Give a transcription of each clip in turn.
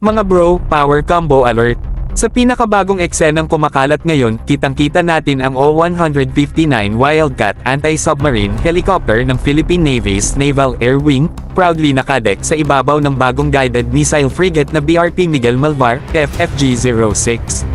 Mga bro, power combo alert. Sa pinakabagong eksenang kumakalat ngayon, kitang-kita natin ang O-159 Wildcat anti-submarine helicopter ng Philippine Navy's Naval Air Wing, proudly nakadek sa ibabaw ng bagong guided missile frigate na BRP Miguel Malvar, FFG-06.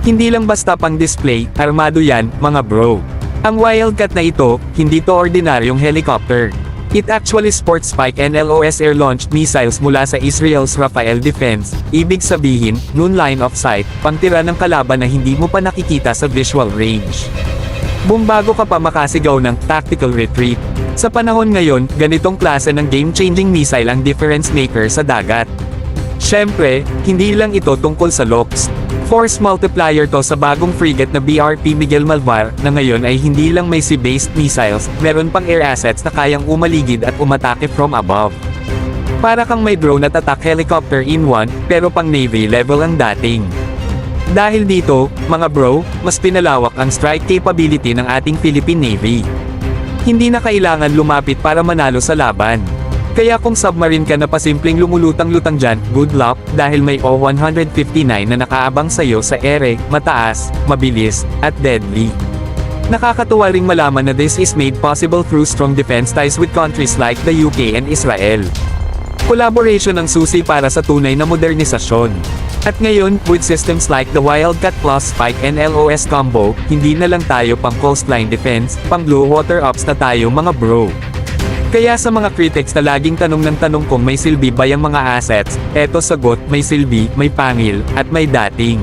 Hindi lang basta pang display, armado yan, mga bro. Ang Wildcat na ito, hindi to ordinaryong helicopter. It actually sports Spike NLOS air-launched missiles mula sa Israel's Rafael Defense, ibig sabihin, noon line of sight, pangtira ng kalaban na hindi mo pa nakikita sa visual range. Bumbago ka pa makasigaw ng tactical retreat. Sa panahon ngayon, ganitong klase ng game-changing missile ang difference maker sa dagat. Siyempre, hindi lang ito tungkol sa looks. Force multiplier to sa bagong frigate na BRP Miguel Malvar, na ngayon ay hindi lang may sea-based missiles, meron pang air assets na kayang umaligid at umatake from above. Para kang may drone at attack helicopter in one, pero pang Navy level ang dating. Dahil dito, mga bro, mas pinalawak ang strike capability ng ating Philippine Navy. Hindi na kailangan lumapit para manalo sa laban. Kaya kung submarine ka na pasimpleng lumulutang-lutang dyan, good luck, dahil may O-159 na nakaabang sa'yo sa ere, mataas, mabilis, at deadly. Nakakatuwa ring malaman na this is made possible through strong defense ties with countries like the UK and Israel. Collaboration ang susi para sa tunay na modernisasyon. At ngayon, with systems like the Wildcat plus Spike NLOS combo, hindi na lang tayo pang coastline defense, pang blue water ops na tayo mga bro. Kaya sa mga critics na laging tanong ng tanong kung may silbi ba yung mga assets, eto sagot, may silbi, may pangil, at may dating.